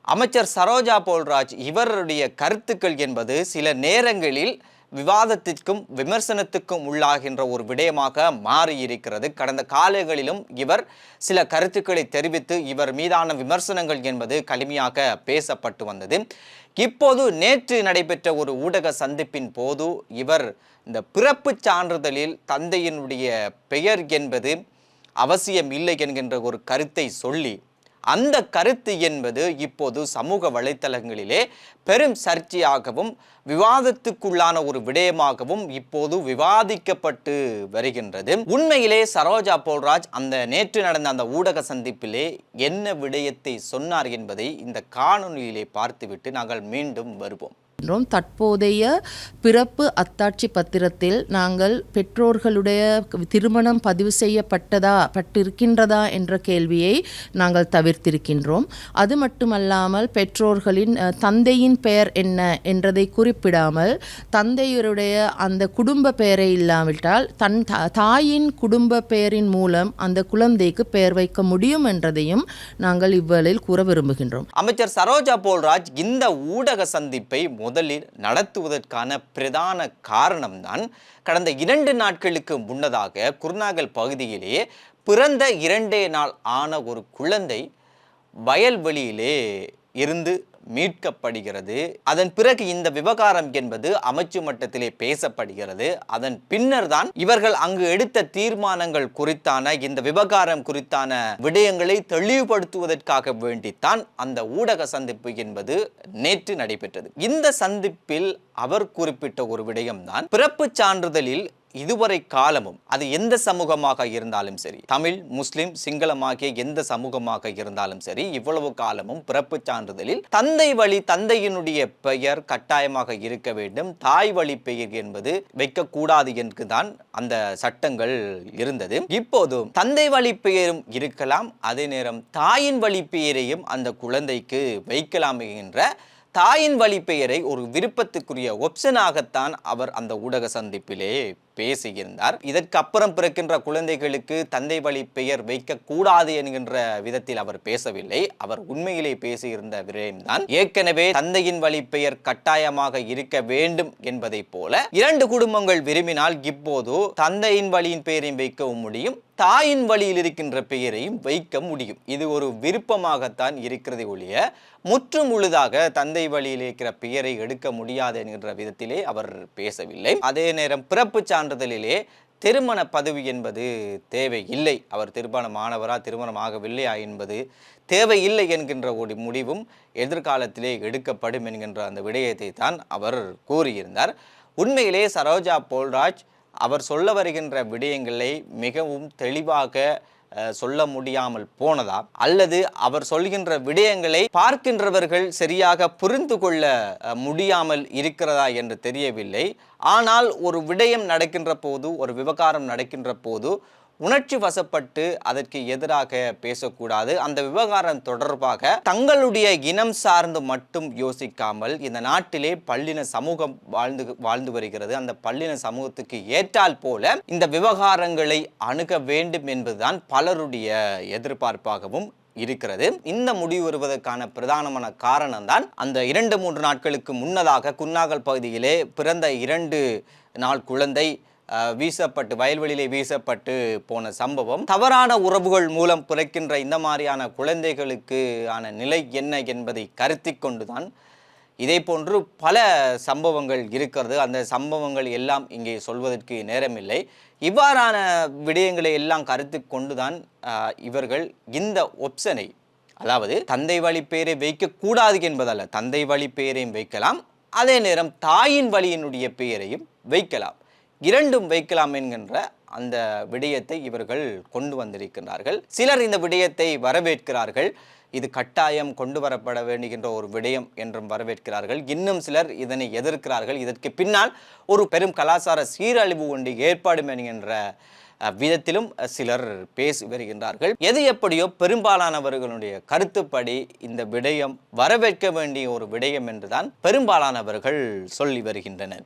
அமைச்சர் சரோஜா போல்ராஜ் இவருடைய கருத்துக்கள் என்பது சில நேரங்களில் விவாதத்திற்கும் விமர்சனத்துக்கும் உள்ளாகின்ற ஒரு விடயமாக மாறியிருக்கிறது. கடந்த காலங்களிலும் இவர் சில கருத்துக்களை தெரிவித்து இவர் மீதான விமர்சனங்கள் என்பது கடுமையாக பேசப்பட்டு வந்தது. இப்போது நேற்று நடைபெற்ற ஒரு ஊடக சந்திப்பின் போது இவர் இந்த பிறப்பு சான்றிதழில் தந்தையினுடைய பெயர் என்பது அவசியம் இல்லை என்கின்ற ஒரு கருத்தை சொல்லி அந்த கருத்து என்பது இப்போது சமூக வலைத்தளங்களிலே பெரும் சர்ச்சையாகவும் விவாதத்துக்குள்ளான ஒரு விடயமாகவும் இப்போது விவாதிக்கப்பட்டு வருகின்றது. உண்மையிலே சரோஜா போல்ராஜ் அந்த நேற்று நடந்த அந்த ஊடக சந்திப்பிலே என்ன விடயத்தை சொன்னார் என்பதை இந்த காணொலியிலே பார்த்துவிட்டு நாங்கள் மீண்டும் வருவோம். தற்போதைய பிறப்பு அத்தாட்சி பத்திரத்தில் நாங்கள் பெற்றோர்களுடைய திருமணம் பதிவு பட்டிருக்கின்றதா என்ற கேள்வியை நாங்கள் தவிர்த்திருக்கின்றோம். அது மட்டுமல்லாமல் பெற்றோர்களின் தந்தையின் பெயர் என்ன என்றதை குறிப்பிடாமல் தந்தையருடைய அந்த குடும்ப பெயரை இல்லாவிட்டால் தாயின் குடும்ப பெயரின் மூலம் அந்த குழந்தைக்கு பெயர் வைக்க முடியும் என்றதையும் நாங்கள் இவ்வேளையில் கூற விரும்புகின்றோம். அமைச்சர் சரோஜா போல்ராஜ் இந்த ஊடக சந்திப்பை முதலில் நடத்துவதற்கான பிரதான காரணம்தான் கடந்த 2 நாட்களுக்கு முன்னதாக குருநாகல் பகுதியிலே பிறந்த 2 நாள் ஆன ஒரு குழந்தை வயல்வெளியிலே இருந்து மீட்கப்படுகிறது. அதன் பிறகு இந்த விவகாரம் என்பது அமைச்சு மட்டத்திலே பேசப்படுகிறது. அதன் பின்னர் தான் இவர்கள் அங்கு எடுத்த தீர்மானங்கள் குறித்தான இந்த விவகாரம் குறித்தான விடயங்களை தெளிவுபடுத்துவதற்காக வேண்டித்தான் அந்த ஊடக சந்திப்பு என்பது நேற்று நடைபெற்றது. இந்த சந்திப்பில் அவர் குறிப்பிட்ட ஒரு விடயம்தான் பிறப்பு சான்றிதழில் இதுவரை காலமும் அது எந்த சமூகமாக இருந்தாலும் சரி, தமிழ், முஸ்லிம், சிங்களம் ஆகிய எந்த சமூகமாக இருந்தாலும் சரி, இவ்வளவு காலமும் பிறப்பு சான்றிதழில் தந்தை வழி தந்தையினுடைய பெயர் கட்டாயமாக இருக்க வேண்டும், தாய் வழி பெயர் என்பது வைக்கக்கூடாது என்றுதான் அந்த சட்டங்கள் இருந்தது. இப்போது தந்தை வழி பெயரும் இருக்கலாம், அதே நேரம் தாயின் வழி பெயரையும் அந்த குழந்தைக்கு வைக்கலாம் என்கின்ற தாயின் வழி பெயரை ஒரு விருப்பத்துக்குரிய ஆப்ஷனாகத்தான் அவர் அந்த ஊடக சந்திப்பிலே பேசியிருந்தார். இதற்கு அப்புறம் பிறக்கின்ற குழந்தைகளுக்கு தந்தை வழி பெயர் வைக்கக்கூடாது என்கின்ற விதத்தில் அவர் பேசவில்லை. அவர் உண்மையிலே பேசியிருந்த விடயம்தான் ஏற்கனவே தந்தையின் வழி பெயர் கட்டாயமாக இருக்க வேண்டும் என்பதை போல 2 குடும்பங்கள் விரும்பினால் இப்போது தந்தையின் வழியின் பெயரையும் வைக்கவும் முடியும், தாயின் வழியில் இருக்கின்ற பெயரையும் வைக்க முடியும். இது ஒரு விருப்பமாகத்தான் இருக்கிறது ஒழிய முற்று முழுதாக தந்தை வழியில் இருக்கிற பெயரை எடுக்க முடியாது என்கின்ற விதத்திலே அவர் பேசவில்லை. அதே நேரம் பிறப்பு சான்றிதழிலே திருமண பதவி என்பது தேவையில்லை, அவர் திருமணமானவரா திருமணமாகவில்லையா என்பது தேவையில்லை என்கின்ற ஒரு முடிவும் எதிர்காலத்திலே எடுக்கப்படும் என்கின்ற அந்த விடயத்தை தான் அவர் கூறியிருந்தார். உண்மையிலே சரோஜா போல்ராஜ் அவர் சொல்ல வருகின்ற விடயங்களை மிகவும் தெளிவாக சொல்ல முடியாமல் போனதா அல்லது அவர் சொல்கின்ற விடயங்களை பார்க்கின்றவர்கள் சரியாக புரிந்து கொள்ள முடியாமல் இருக்கிறதா என்று தெரியவில்லை. ஆனால் ஒரு விடயம் நடக்கின்ற போது, ஒரு விவகாரம் நடக்கின்ற போது உணர்ச்சி வசப்பட்டு அதற்கு எதிராக பேசக்கூடாது. அந்த விவகாரம் தொடர்பாக தங்களுடைய இனம் சார்ந்து மட்டும் யோசிக்காமல் இந்த நாட்டிலே பல்லின சமூகம் வாழ்ந்து வருகிறது. அந்த பல்லின சமூகத்துக்கு ஏற்றால் போல இந்த விவகாரங்களை அணுக வேண்டும் என்பதுதான் பலருடைய எதிர்பார்ப்பாகவும் இருக்கிறது. இந்த முடிவு வருவதற்கான பிரதானமான காரணம் தான் அந்த 2-3 நாட்களுக்கு முன்னதாக குருநாகல் பகுதியிலே பிறந்த 2 நாள் குழந்தை வயல்வெளியிலே வீசப்பட்டு போன சம்பவம். தவறான உறவுகள் மூலம் பிறக்கின்ற இந்த மாதிரியான குழந்தைகளுக்கு ஆன நிலை என்ன என்பதை கருத்தி கொண்டுதான் இதே போன்று பல சம்பவங்கள் இருக்கிறது. அந்த சம்பவங்கள் எல்லாம் இங்கே சொல்வதற்கு நேரமில்லை. இவ்வாறான விடயங்களை எல்லாம் கருத்து கொண்டுதான் இவர்கள் இந்த ஆப்ஷனை, அதாவது தந்தை வழி பெயரை வைக்கக்கூடாது என்பதல்ல, தந்தை வழி பெயரையும் வைக்கலாம், அதே நேரம் தாயின் வழியினுடைய பெயரையும் வைக்கலாம், 2ம் வைக்கலாம் என்கின்ற அந்த விடயத்தை இவர்கள் கொண்டு வந்திருக்கிறார்கள். சிலர் இந்த விடயத்தை வரவேற்கிறார்கள், இது கட்டாயம் கொண்டு வரப்பட வேண்டுகின்ற ஒரு விடயம் என்றும் வரவேற்கிறார்கள். இன்னும் சிலர் இதனை எதிர்க்கிறார்கள். இதற்கு பின்னால் ஒரு பெரும் கலாச்சார சீரழிவு ஒன்று ஏற்பாடும் என்கின்ற விதத்திலும் சிலர் பேசி வருகின்றார்கள். எது எப்படியோ பெரும்பாலானவர்களுடைய கருத்துப்படி இந்த விடயம் வரவேற்க வேண்டிய ஒரு விடயம் என்றுதான் பெரும்பாலானவர்கள் சொல்லி வருகின்றனர்.